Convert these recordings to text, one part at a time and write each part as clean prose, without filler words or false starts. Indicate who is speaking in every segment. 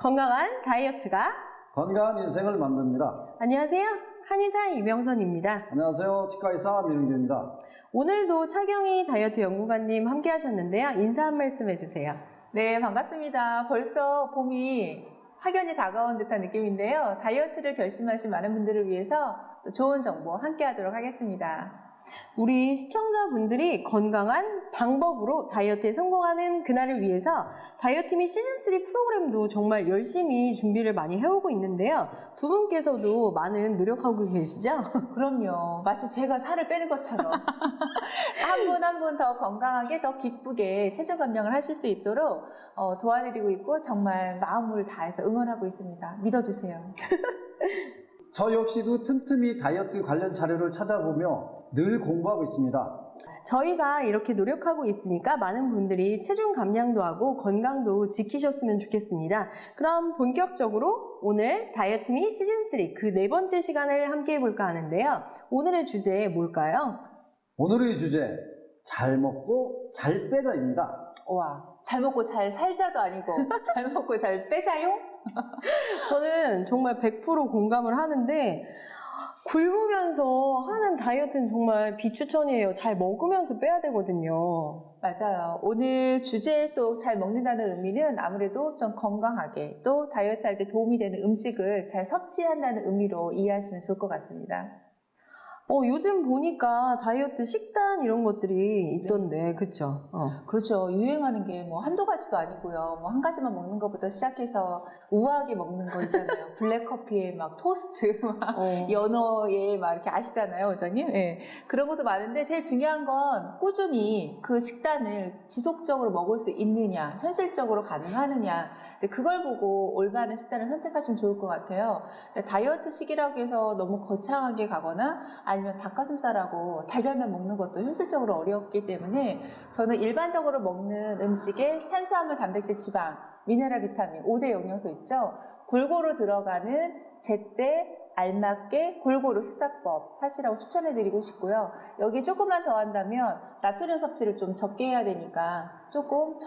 Speaker 1: 건강한 다이어트가
Speaker 2: 건강한 인생을 만듭니다.
Speaker 1: 안녕하세요. 한의사 이명선입니다.
Speaker 2: 안녕하세요. 치과의사 민은규입니다.
Speaker 1: 오늘도 차경희 다이어트 연구관님 함께 하셨는데요. 인사 한 말씀 해주세요.
Speaker 3: 네, 반갑습니다. 벌써 봄이 확연히 다가온 듯한 느낌인데요. 다이어트를 결심하신 많은 분들을 위해서 또 좋은 정보 함께 하도록 하겠습니다.
Speaker 1: 우리 시청자분들이 건강한 방법으로 다이어트에 성공하는 그날을 위해서 다이어트 및 시즌3 프로그램도 정말 열심히 준비를 많이 해오고 있는데요. 두 분께서도 많은 노력하고 계시죠?
Speaker 3: 그럼요. 마치 제가 살을 빼는 것처럼 한 분 한 분 더 건강하게 더 기쁘게 체중 감량을 하실 수 있도록 도와드리고 있고 정말 마음을 다해서 응원하고 있습니다. 믿어주세요.
Speaker 2: 저 역시도 틈틈이 다이어트 관련 자료를 찾아보며 늘 공부하고 있습니다.
Speaker 1: 저희가 이렇게 노력하고 있으니까 많은 분들이 체중 감량도 하고 건강도 지키셨으면 좋겠습니다. 그럼 본격적으로 오늘 다이어트 및 시즌3 그 네 번째 시간을 함께 해볼까 하는데요. 오늘의 주제 뭘까요?
Speaker 2: 오늘의 주제, 잘 먹고 잘 빼자입니다.
Speaker 3: 와, 잘 먹고 잘 살자도 아니고 잘 먹고 잘 빼자요?
Speaker 1: 저는 정말 100% 공감을 하는데 굶으면서 하는 다이어트는 정말 비추천이에요. 잘 먹으면서 빼야 되거든요.
Speaker 3: 맞아요. 오늘 주제 속 잘 먹는다는 의미는 아무래도 좀 건강하게 또 다이어트 할 때 도움이 되는 음식을 잘 섭취한다는 의미로 이해하시면 좋을 것 같습니다.
Speaker 1: 요즘 보니까 다이어트 식단 이런 것들이 있던데, 그쵸?
Speaker 3: 그렇죠. 유행하는 게 뭐 한두 가지도 아니고요. 뭐 한 가지만 먹는 것부터 시작해서 우아하게 먹는 거 있잖아요. 블랙커피에 막 토스트, 막 연어에 막 이렇게 아시잖아요, 원장님? 예. 그런 것도 많은데 제일 중요한 건 꾸준히 그 식단을 지속적으로 먹을 수 있느냐, 현실적으로 가능하느냐, 이제 그걸 보고 올바른 식단을 선택하시면 좋을 것 같아요. 다이어트 식이라고 해서 너무 거창하게 가거나 아니면 닭가슴살하고 달걀만 먹는 것도 현실적으로 어렵기 때문에 저는 일반적으로 먹는 음식에 탄수화물, 단백질, 지방, 미네랄, 비타민 5대 영양소 있죠. 골고루 들어가는 제때 알맞게 골고루 식사법 하시라고 추천해드리고 싶고요. 여기 조금만 더 한다면 나트륨 섭취를 좀 적게 해야 되니까 조금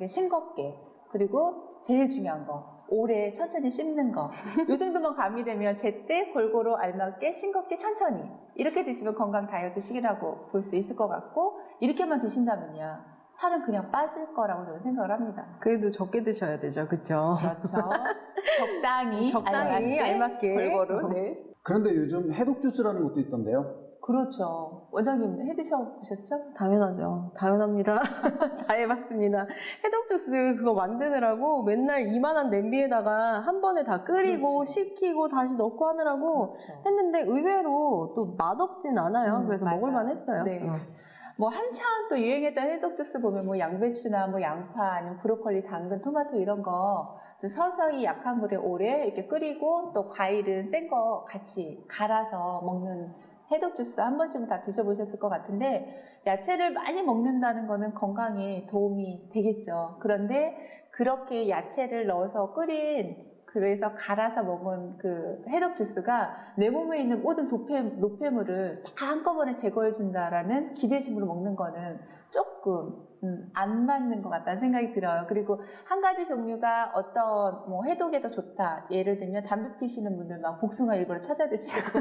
Speaker 3: 싱겁게, 그리고 제일 중요한 거 오래 천천히 씹는 거. 이 정도만 가미되면 제때 골고루 알맞게 싱겁게 천천히 이렇게 드시면 건강 다이어트 식이라고 볼 수 있을 것 같고, 이렇게만 드신다면요 살은 그냥 빠질 거라고 저는 생각을 합니다.
Speaker 1: 그래도 적게 드셔야 되죠, 그쵸?
Speaker 3: 그렇죠. 적당히
Speaker 1: 알맞게
Speaker 3: 골고루. 네.
Speaker 2: 그런데 요즘 해독 주스라는 것도 있던데요.
Speaker 3: 그렇죠. 원장님 해 드셔보셨죠?
Speaker 1: 당연하죠. 당연합니다. 다 해봤습니다. 해독 주스 그거 만드느라고 맨날 이만한 냄비에다가 한 번에 다 끓이고
Speaker 3: 그렇죠.
Speaker 1: 식히고 다시 넣고 하느라고
Speaker 3: 그렇죠.
Speaker 1: 했는데 의외로 또 맛없진 않아요. 그래서
Speaker 3: 맞아요.
Speaker 1: 먹을만 했어요.
Speaker 3: 네. 뭐 한참 또 유행했던 해독 주스 보면 뭐 양배추나 뭐 양파 아니면 브로콜리, 당근, 토마토 이런 거 서서히 약한 불에 오래 이렇게 끓이고 또 과일은 센 거 같이 갈아서 먹는 해독 주스 한 번쯤은 다 드셔보셨을 것 같은데, 야채를 많이 먹는다는 거는 건강에 도움이 되겠죠. 그런데 그렇게 야채를 넣어서 그래서 갈아서 먹은 그 해독 주스가 내 몸에 있는 모든 노폐물을 다 한꺼번에 제거해 준다라는 기대심으로 먹는 거는 조금 안 맞는 것 같다는 생각이 들어요. 그리고 한 가지 종류가 어떤 뭐 해독에도 좋다. 예를 들면 담배 피시는 분들 막 복숭아 일부러 찾아 드시고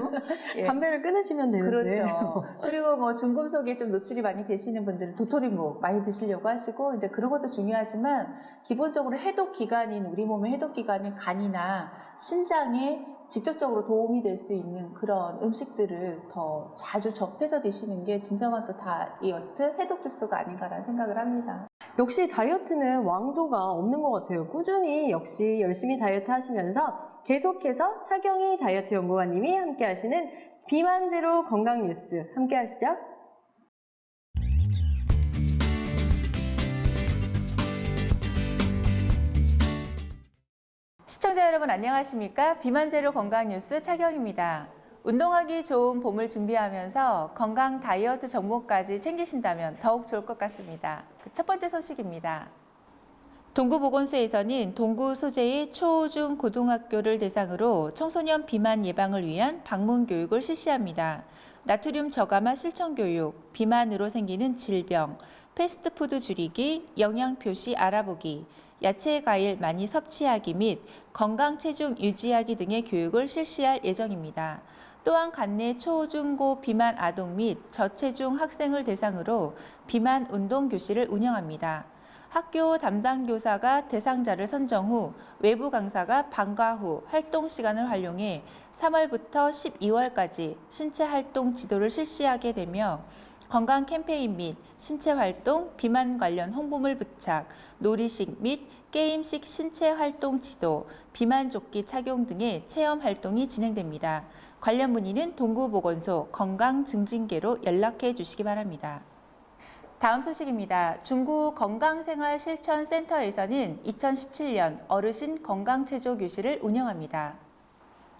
Speaker 3: 예.
Speaker 1: 담배를 끊으시면 되는데.
Speaker 3: 그렇죠. 그리고 뭐 중금속에 좀 노출이 많이 되시는 분들은 도토리묵 많이 드시려고 하시고, 이제 그런 것도 중요하지만 기본적으로 해독 기관인 우리 몸의 해독 기관인 간이나 신장에 직접적으로 도움이 될 수 있는 그런 음식들을 더 자주 접해서 드시는 게 진정한 또 다이어트 해독 주스가 아닌가라는 생각을 합니다.
Speaker 1: 역시 다이어트는 왕도가 없는 것 같아요. 꾸준히 역시 열심히 다이어트 하시면서 계속해서 차경희 다이어트 연구관님이 함께 하시는 비만 제로 건강 뉴스 함께 하시죠.
Speaker 3: 시청자 여러분 안녕하십니까? 비만제로 건강뉴스 차경입니다. 운동하기 좋은 봄을 준비하면서 건강 다이어트 정보까지 챙기신다면 더욱 좋을 것 같습니다. 첫 번째 소식입니다. 동구보건소에서는 동구 소재의 초, 중, 고등학교를 대상으로 청소년 비만 예방을 위한 방문 교육을 실시합니다. 나트륨 저감화 실천 교육, 비만으로 생기는 질병, 패스트푸드 줄이기, 영양 표시 알아보기, 야채, 과일 많이 섭취하기 및 건강 체중 유지하기 등의 교육을 실시할 예정입니다. 또한 관내 초, 중, 고 비만 아동 및 저체중 학생을 대상으로 비만 운동 교실을 운영합니다. 학교 담당 교사가 대상자를 선정 후 외부 강사가 방과 후 활동 시간을 활용해 3월부터 12월까지 신체 활동 지도를 실시하게 되며 건강 캠페인 및 신체 활동, 비만 관련 홍보물 부착, 놀이식 및 게임식 신체 활동 지도, 비만 조끼 착용 등의 체험 활동이 진행됩니다. 관련 문의는 동구보건소 건강증진계로 연락해 주시기 바랍니다. 다음 소식입니다. 중구 건강생활실천센터에서는 2017년 어르신 건강체조 교실을 운영합니다.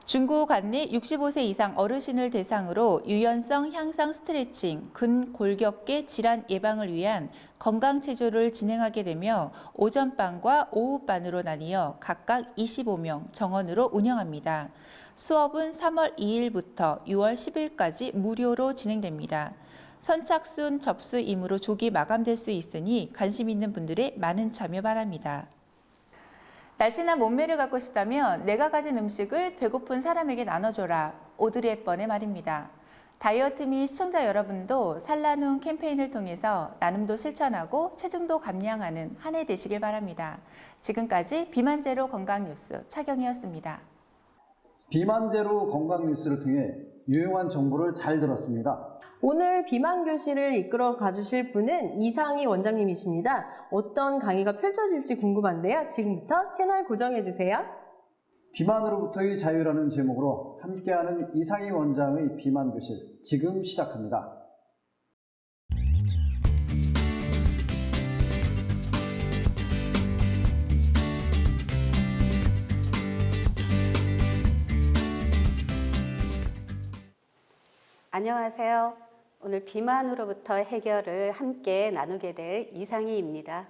Speaker 3: 중구 관내 65세 이상 어르신을 대상으로 유연성 향상 스트레칭, 근골격계 질환 예방을 위한 건강체조를 진행하게 되며 오전반과 오후반으로 나뉘어 각각 25명 정원으로 운영합니다. 수업은 3월 2일부터 6월 10일까지 무료로 진행됩니다. 선착순 접수임으로 조기 마감될 수 있으니 관심 있는 분들의 많은 참여 바랍니다. 날씬한 몸매를 갖고 싶다면 내가 가진 음식을 배고픈 사람에게 나눠줘라. 오드리 헵번의 말입니다. 다이어트 및 시청자 여러분도 산란훈 캠페인을 통해서 나눔도 실천하고 체중도 감량하는 한 해 되시길 바랍니다. 지금까지 비만 제로 건강 뉴스 차경이었습니다.
Speaker 2: 비만 제로 건강 뉴스를 통해 유용한 정보를 잘 들었습니다.
Speaker 1: 오늘 비만 교실을 이끌어 가주실 분은 이상희 원장님이십니다. 어떤 강의가 펼쳐질지 궁금한데요. 지금부터 채널 고정해주세요.
Speaker 2: 비만으로부터의 자유라는 제목으로 함께하는 이상희 원장의 비만 교실 지금 시작합니다.
Speaker 4: 안녕하세요. 오늘 비만으로부터 해결을 함께 나누게 될 이상희입니다.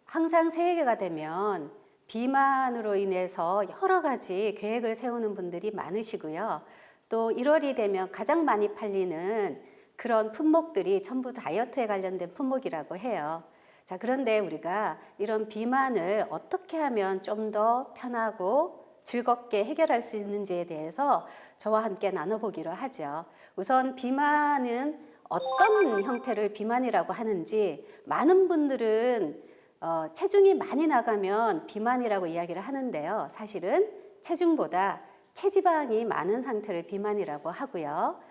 Speaker 4: 항상 새해가 되면 비만으로 인해서 여러 가지 계획을 세우는 분들이 많으시고요. 또 1월이 되면 가장 많이 팔리는 그런 품목들이 전부 다이어트에 관련된 품목이라고 해요. 자, 그런데 우리가 이런 비만을 어떻게 하면 좀 더 편하고 즐겁게 해결할 수 있는지에 대해서 저와 함께 나눠보기로 하죠. 우선 비만은 어떤 형태를 비만이라고 하는지 많은 분들은 체중이 많이 나가면 비만이라고 이야기를 하는데요. 사실은 체중보다 체지방이 많은 상태를 비만이라고 하고요.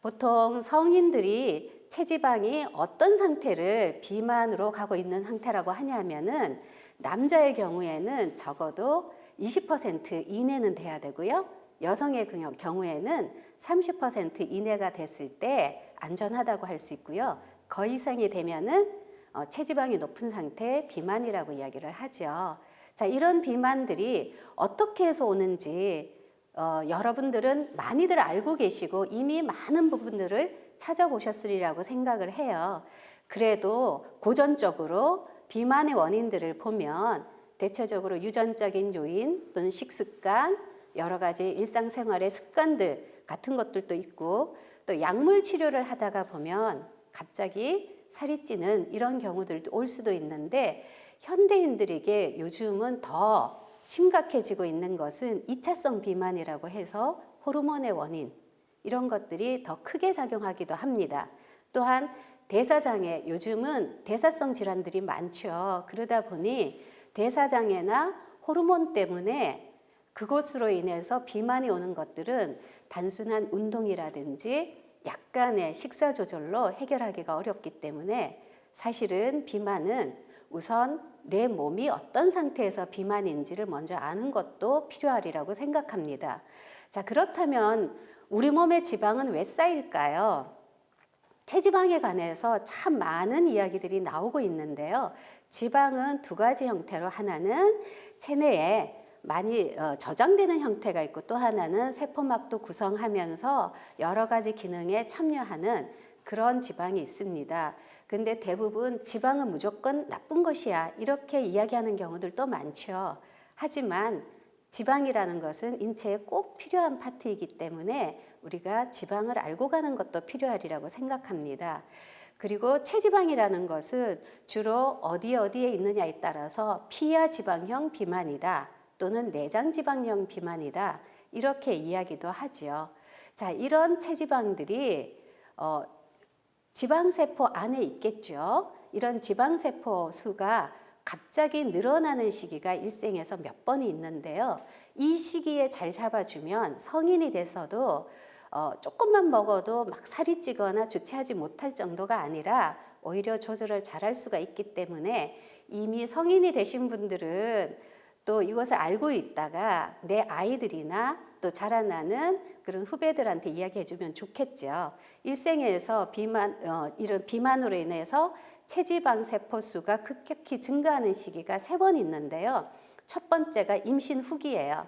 Speaker 4: 보통 성인들이 체지방이 어떤 상태를 비만으로 가고 있는 상태라고 하냐면은 남자의 경우에는 적어도 20% 이내는 돼야 되고요. 여성의 경우에는 30% 이내가 됐을 때 안전하다고 할 수 있고요. 그 이상이 되면은 체지방이 높은 상태 비만이라고 이야기를 하죠. 자, 이런 비만들이 어떻게 해서 오는지 여러분들은 많이들 알고 계시고 이미 많은 부분들을 찾아보셨으리라고 생각을 해요. 그래도 고전적으로 비만의 원인들을 보면 대체적으로 유전적인 요인 또는 식습관, 여러 가지 일상생활의 습관들 같은 것들도 있고 또 약물 치료를 하다가 보면 갑자기 살이 찌는 이런 경우들도 올 수도 있는데 현대인들에게 요즘은 더 심각해지고 있는 것은 2차성 비만이라고 해서 호르몬의 원인 이런 것들이 더 크게 작용하기도 합니다. 또한 대사장애, 요즘은 대사성 질환들이 많죠. 그러다 보니 대사장애나 호르몬 때문에 그것으로 인해서 비만이 오는 것들은 단순한 운동이라든지 약간의 식사 조절로 해결하기가 어렵기 때문에 사실은 비만은 우선 내 몸이 어떤 상태에서 비만인지를 먼저 아는 것도 필요하리라고 생각합니다. 자, 그렇다면 우리 몸의 지방은 왜 쌓일까요? 체지방에 관해서 참 많은 이야기들이 나오고 있는데요. 지방은 두 가지 형태로 하나는 체내에 많이 저장되는 형태가 있고 또 하나는 세포막도 구성하면서 여러 가지 기능에 참여하는 그런 지방이 있습니다. 근데 대부분 지방은 무조건 나쁜 것이야 이렇게 이야기하는 경우들도 많죠. 하지만 지방이라는 것은 인체에 꼭 필요한 파트이기 때문에 우리가 지방을 알고 가는 것도 필요하리라고 생각합니다. 그리고 체지방이라는 것은 주로 어디에 있느냐에 따라서 피하 지방형 비만이다 또는 내장 지방형 비만이다 이렇게 이야기도 하지요. 자, 이런 체지방들이 지방세포 안에 있겠죠. 이런 지방세포 수가 갑자기 늘어나는 시기가 일생에서 몇 번이 있는데요. 이 시기에 잘 잡아주면 성인이 돼서도 조금만 먹어도 막 살이 찌거나 주체하지 못할 정도가 아니라 오히려 조절을 잘할 수가 있기 때문에 이미 성인이 되신 분들은 또 이것을 알고 있다가 내 아이들이나 또 자라나는 그런 후배들한테 이야기해주면 좋겠죠. 일생에서 이런 비만으로 인해서 체지방 세포 수가 급격히 증가하는 시기가 3번 있는데요. 첫 번째가 임신 후기예요.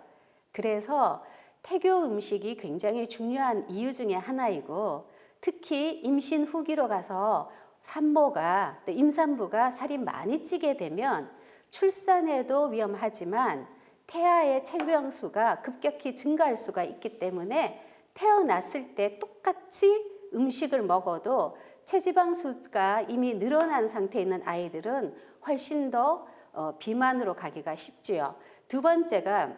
Speaker 4: 그래서 태교 음식이 굉장히 중요한 이유 중에 하나이고 특히 임신 후기로 가서 산모가 또 임산부가 살이 많이 찌게 되면 출산에도 위험하지만 태아의 체지방수가 급격히 증가할 수가 있기 때문에 태어났을 때 똑같이 음식을 먹어도 체지방수가 이미 늘어난 상태에 있는 아이들은 훨씬 더 비만으로 가기가 쉽지요. 두 번째가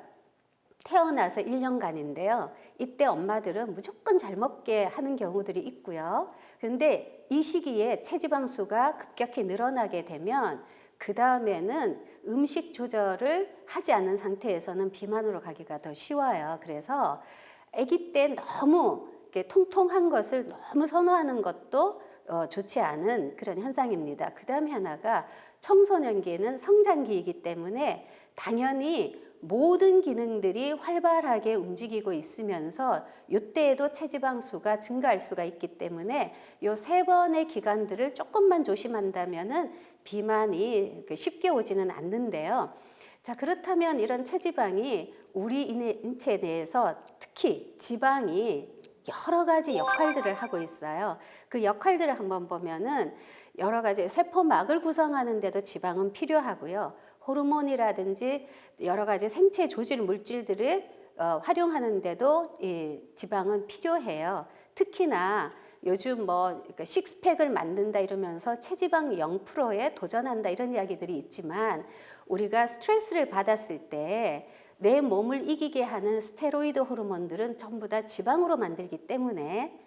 Speaker 4: 태어나서 1년간인데요. 이때 엄마들은 무조건 잘 먹게 하는 경우들이 있고요. 그런데 이 시기에 체지방수가 급격히 늘어나게 되면 그 다음에는 음식 조절을 하지 않는 상태에서는 비만으로 가기가 더 쉬워요. 그래서 아기 때 너무 이렇게 통통한 것을 너무 선호하는 것도 좋지 않은 그런 현상입니다. 그 다음에 하나가 청소년기에는 성장기이기 때문에 당연히 모든 기능들이 활발하게 움직이고 있으면서 이때에도 체지방수가 증가할 수가 있기 때문에 이 3번의 기간들을 조금만 조심한다면은 비만이 쉽게 오지는 않는데요. 자, 그렇다면 이런 체지방이 우리 인체 내에서 특히 지방이 여러 가지 역할들을 하고 있어요. 그 역할들을 한번 보면은 여러 가지 세포막을 구성하는 데도 지방은 필요하고요. 호르몬이라든지 여러 가지 생체 조질 물질들을 활용하는데도 이 지방은 필요해요. 특히나 요즘 식스팩을 만든다 이러면서 체지방 0%에 도전한다 이런 이야기들이 있지만 우리가 스트레스를 받았을 때 내 몸을 이기게 하는 스테로이드 호르몬들은 전부 다 지방으로 만들기 때문에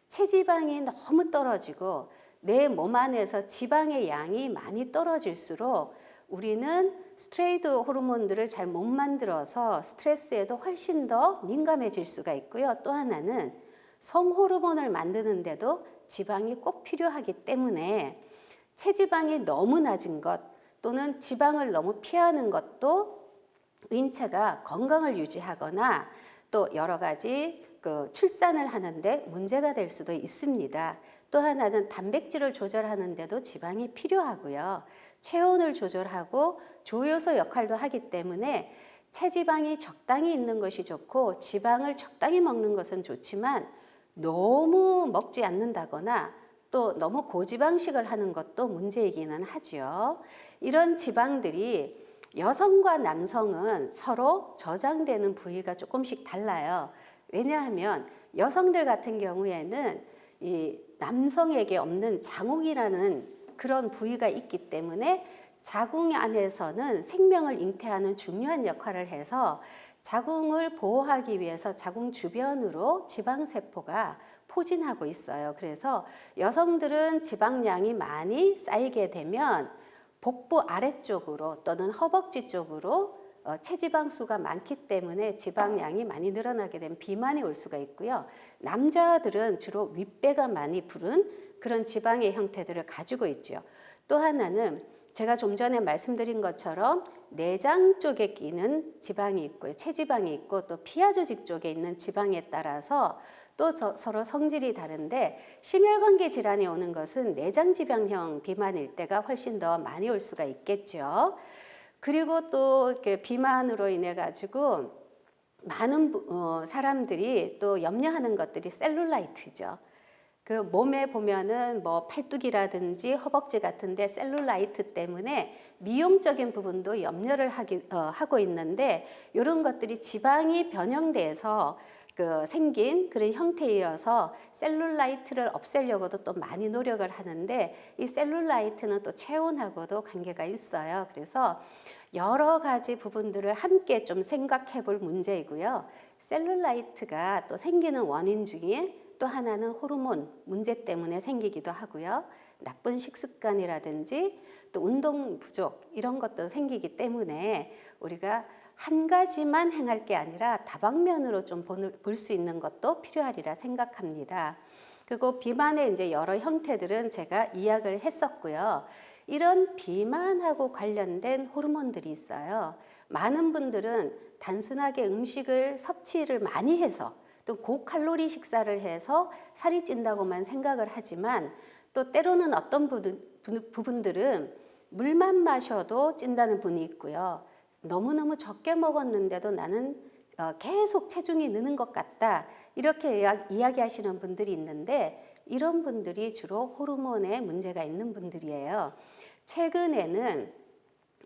Speaker 4: 체지방이 너무 떨어지고 내 몸 안에서 지방의 양이 많이 떨어질수록 우리는 스테로이드 호르몬들을 잘 못 만들어서 스트레스에도 훨씬 더 민감해질 수가 있고요. 또 하나는 성호르몬을 만드는데도 지방이 꼭 필요하기 때문에 체지방이 너무 낮은 것 또는 지방을 너무 피하는 것도 인체가 건강을 유지하거나 또 여러 가지 출산을 하는데 문제가 될 수도 있습니다. 또 하나는 단백질을 조절하는데도 지방이 필요하고요. 체온을 조절하고 조효소 역할도 하기 때문에 체지방이 적당히 있는 것이 좋고 지방을 적당히 먹는 것은 좋지만 너무 먹지 않는다거나 또 너무 고지방식을 하는 것도 문제이기는 하죠. 이런 지방들이 여성과 남성은 서로 저장되는 부위가 조금씩 달라요. 왜냐하면 여성들 같은 경우에는 이 남성에게 없는 자궁이라는 그런 부위가 있기 때문에 자궁 안에서는 생명을 잉태하는 중요한 역할을 해서 자궁을 보호하기 위해서 자궁 주변으로 지방세포가 포진하고 있어요. 그래서 여성들은 지방량이 많이 쌓이게 되면 복부 아래쪽으로 또는 허벅지 쪽으로 체지방수가 많기 때문에 지방량이 많이 늘어나게 되면 비만이 올 수가 있고요. 남자들은 주로 윗배가 많이 부른 그런 지방의 형태들을 가지고 있죠. 또 하나는 제가 좀 전에 말씀드린 것처럼 내장 쪽에 끼는 지방이 있고요. 체지방이 있고 또 피하 조직 쪽에 있는 지방에 따라서 또 서로 성질이 다른데 심혈관계 질환이 오는 것은 내장 지방형 비만일 때가 훨씬 더 많이 올 수가 있겠죠. 그리고 또 이렇게 비만으로 인해 가지고 많은 사람들이 또 염려하는 것들이 셀룰라이트죠. 그 몸에 보면은 팔뚝이라든지 허벅지 같은데 셀룰라이트 때문에 미용적인 부분도 염려를 하고 있는데 이런 것들이 지방이 변형돼서 생긴 그런 형태이어서 셀룰라이트를 없애려고도 또 많이 노력을 하는데 이 셀룰라이트는 또 체온하고도 관계가 있어요. 그래서 여러 가지 부분들을 함께 좀 생각해 볼 문제이고요. 셀룰라이트가 또 생기는 원인 중에 또 하나는 호르몬 문제 때문에 생기기도 하고요. 나쁜 식습관이라든지 또 운동 부족 이런 것도 생기기 때문에 우리가 한 가지만 행할 게 아니라 다방면으로 좀 볼 수 있는 것도 필요하리라 생각합니다. 그리고 비만의 이제 여러 형태들은 제가 이야기를 했었고요. 이런 비만하고 관련된 호르몬들이 있어요. 많은 분들은 단순하게 음식을 섭취를 많이 해서 또 고칼로리 식사를 해서 살이 찐다고만 생각을 하지만 또 때로는 어떤 부분들은 물만 마셔도 찐다는 분이 있고요. 너무너무 적게 먹었는데도 나는 계속 체중이 느는 것 같다. 이렇게 이야기하시는 분들이 있는데 이런 분들이 주로 호르몬에 문제가 있는 분들이에요. 최근에는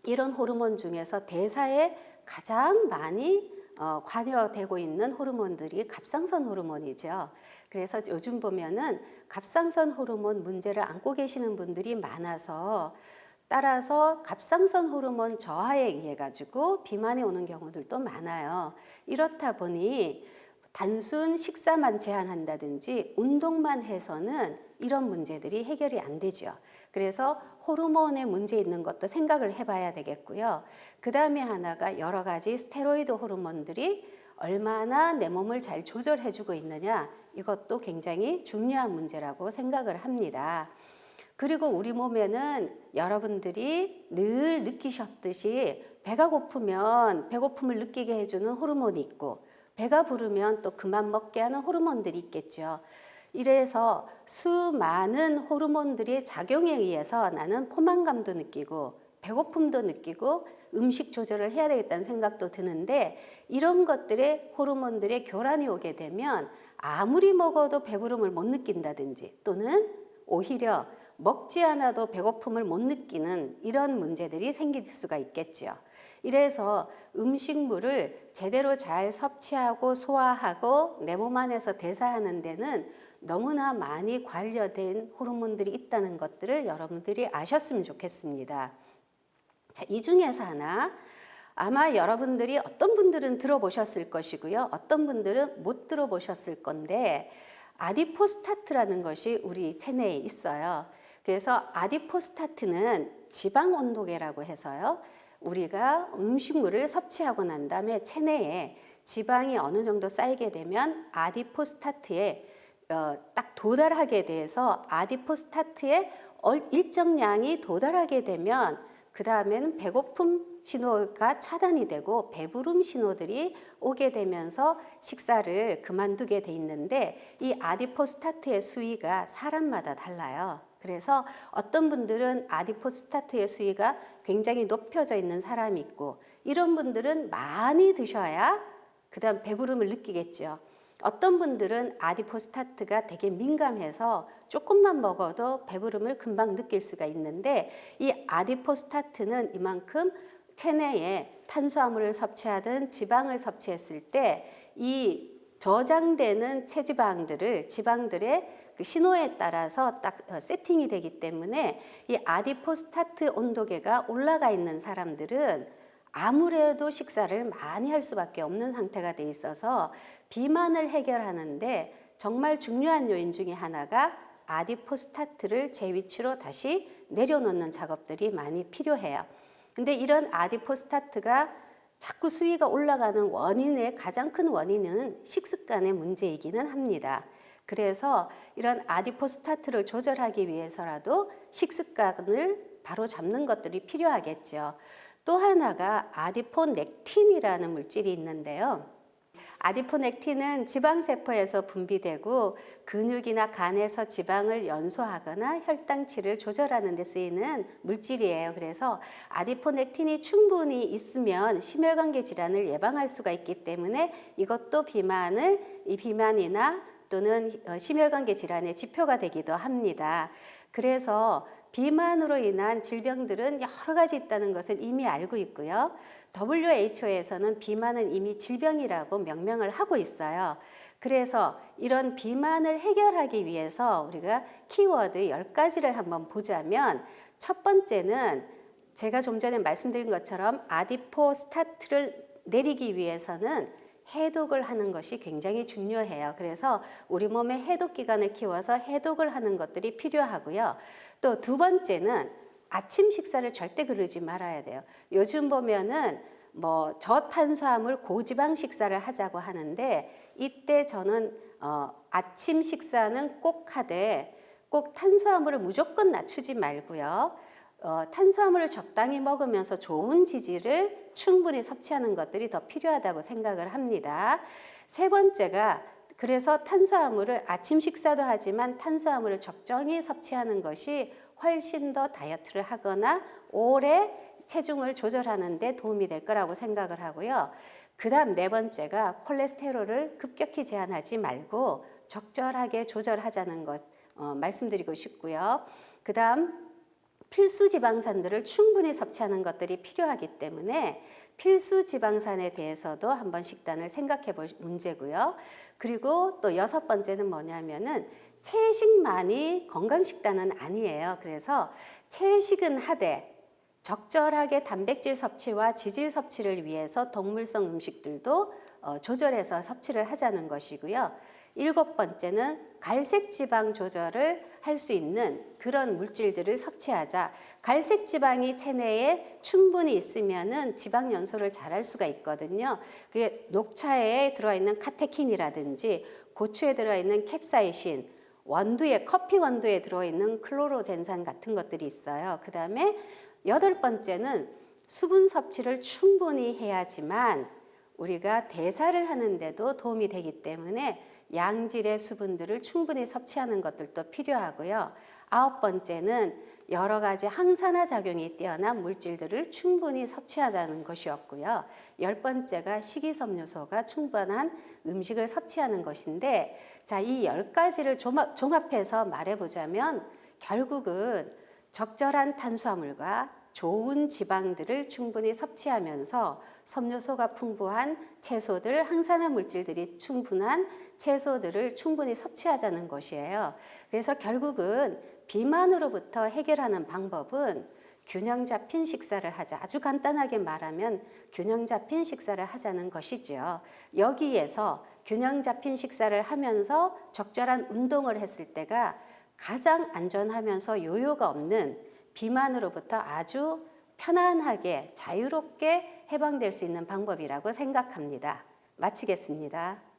Speaker 4: 이런 호르몬 중에서 대사에 가장 많이 관여되고 있는 호르몬들이 갑상선 호르몬이죠. 그래서 요즘 보면은 갑상선 호르몬 문제를 안고 계시는 분들이 많아서 따라서 갑상선 호르몬 저하에 의해 가지고 비만이 오는 경우들도 많아요. 이렇다 보니 단순 식사만 제한한다든지 운동만 해서는 이런 문제들이 해결이 안 되죠. 그래서 호르몬에 문제 있는 것도 생각을 해봐야 되겠고요. 그 다음에 하나가 여러 가지 스테로이드 호르몬들이 얼마나 내 몸을 잘 조절해주고 있느냐, 이것도 굉장히 중요한 문제라고 생각을 합니다. 그리고 우리 몸에는 여러분들이 늘 느끼셨듯이 배가 고프면 배고픔을 느끼게 해주는 호르몬이 있고 배가 부르면 또 그만 먹게 하는 호르몬들이 있겠죠. 이래서 수많은 호르몬들의 작용에 의해서 나는 포만감도 느끼고 배고픔도 느끼고 음식 조절을 해야 되겠다는 생각도 드는데 이런 것들의 호르몬들의 교란이 오게 되면 아무리 먹어도 배부름을 못 느낀다든지 또는 오히려 먹지 않아도 배고픔을 못 느끼는 이런 문제들이 생길 수가 있겠죠. 이래서 음식물을 제대로 잘 섭취하고 소화하고 내 몸 안에서 대사하는 데는 너무나 많이 관련된 호르몬들이 있다는 것들을 여러분들이 아셨으면 좋겠습니다. 자, 이 중에서 하나 아마 여러분들이 어떤 분들은 들어보셨을 것이고요. 어떤 분들은 못 들어보셨을 건데 아디포스타트라는 것이 우리 체내에 있어요. 그래서 아디포스타트는 지방 온도계라고 해서요. 우리가 음식물을 섭취하고 난 다음에 체내에 지방이 어느 정도 쌓이게 되면 아디포스타트에 딱 도달하게 돼서 아디포스타트에 일정량이 도달하게 되면 그 다음에는 배고픔 신호가 차단이 되고 배부름 신호들이 오게 되면서 식사를 그만두게 돼 있는데 이 아디포스타트의 수위가 사람마다 달라요. 그래서 어떤 분들은 아디포스타트의 수위가 굉장히 높여져 있는 사람이 있고 이런 분들은 많이 드셔야 그 다음 배부름을 느끼겠죠. 어떤 분들은 아디포스타트가 되게 민감해서 조금만 먹어도 배부름을 금방 느낄 수가 있는데 이 아디포스타트는 이만큼 체내에 탄수화물을 섭취하든 지방을 섭취했을 때 이 저장되는 체지방들을 지방들의 그 신호에 따라서 딱 세팅이 되기 때문에 이 아디포스타트 온도계가 올라가 있는 사람들은 아무래도 식사를 많이 할 수밖에 없는 상태가 돼 있어서 비만을 해결하는데 정말 중요한 요인 중에 하나가 아디포스타트를 제 위치로 다시 내려놓는 작업들이 많이 필요해요. 근데 이런 아디포스타트가 자꾸 수위가 올라가는 원인의 가장 큰 원인은 식습관의 문제이기는 합니다. 그래서 이런 아디포스타트를 조절하기 위해서라도 식습관을 바로 잡는 것들이 필요하겠죠. 또 하나가 아디포넥틴이라는 물질이 있는데요. 아디포넥틴은 지방세포에서 분비되고 근육이나 간에서 지방을 연소하거나 혈당치를 조절하는 데 쓰이는 물질이에요. 그래서 아디포넥틴이 충분히 있으면 심혈관계 질환을 예방할 수가 있기 때문에 이것도 비만이나 또는 심혈관계 질환의 지표가 되기도 합니다. 그래서 비만으로 인한 질병들은 여러 가지 있다는 것을 이미 알고 있고요. WHO에서는 비만은 이미 질병이라고 명명을 하고 있어요. 그래서 이런 비만을 해결하기 위해서 우리가 키워드 10가지를 한번 보자면, 첫 번째는 제가 좀 전에 말씀드린 것처럼 아디포스타트를 내리기 위해서는 해독을 하는 것이 굉장히 중요해요. 그래서 우리 몸의 해독 기관을 키워서 해독을 하는 것들이 필요하고요. 또 두 번째는 아침 식사를 절대 거르지 말아야 돼요. 요즘 보면은 뭐 저탄수화물 고지방 식사를 하자고 하는데, 이때 저는 아침 식사는 꼭 하되 꼭 탄수화물을 무조건 낮추지 말고요. 탄수화물을 적당히 먹으면서 좋은 지질을 충분히 섭취하는 것들이 더 필요하다고 생각을 합니다. 세 번째가, 그래서 탄수화물을 아침 식사도 하지만 탄수화물을 적정히 섭취하는 것이 훨씬 더 다이어트를 하거나 오래 체중을 조절하는 데 도움이 될 거라고 생각을 하고요. 그 다음 네 번째가 콜레스테롤을 급격히 제한하지 말고 적절하게 조절하자는 것 말씀드리고 싶고요. 그 다음 필수 지방산들을 충분히 섭취하는 것들이 필요하기 때문에 필수 지방산에 대해서도 한번 식단을 생각해 볼 문제고요. 그리고 또 여섯 번째는 뭐냐면은 채식만이 건강식단은 아니에요. 그래서 채식은 하되 적절하게 단백질 섭취와 지질 섭취를 위해서 동물성 음식들도 조절해서 섭취를 하자는 것이고요. 일곱 번째는 갈색 지방 조절을 할 수 있는 그런 물질들을 섭취하자. 갈색 지방이 체내에 충분히 있으면은 지방 연소를 잘할 수가 있거든요. 그게 녹차에 들어있는 카테킨이라든지 고추에 들어있는 캡사이신, 원두에, 커피 원두에 들어있는 클로로젠산 같은 것들이 있어요. 그 다음에 여덟 번째는 수분 섭취를 충분히 해야지만 우리가 대사를 하는데도 도움이 되기 때문에 양질의 수분들을 충분히 섭취하는 것들도 필요하고요. 아홉 번째는 여러 가지 항산화 작용이 뛰어난 물질들을 충분히 섭취하자는 것이었고요. 열 번째가 식이섬유소가 충분한 음식을 섭취하는 것인데, 자, 이 10가지를 종합해서 말해보자면 결국은 적절한 탄수화물과 좋은 지방들을 충분히 섭취하면서 섬유소가 풍부한 채소들, 항산화 물질들이 충분한 채소들을 충분히 섭취하자는 것이에요. 그래서 결국은 비만으로부터 해결하는 방법은 균형 잡힌 식사를 하자. 아주 간단하게 말하면 균형 잡힌 식사를 하자는 것이죠. 여기에서 균형 잡힌 식사를 하면서 적절한 운동을 했을 때가 가장 안전하면서 요요가 없는 비만으로부터 아주 편안하게 자유롭게 해방될 수 있는 방법이라고 생각합니다. 마치겠습니다.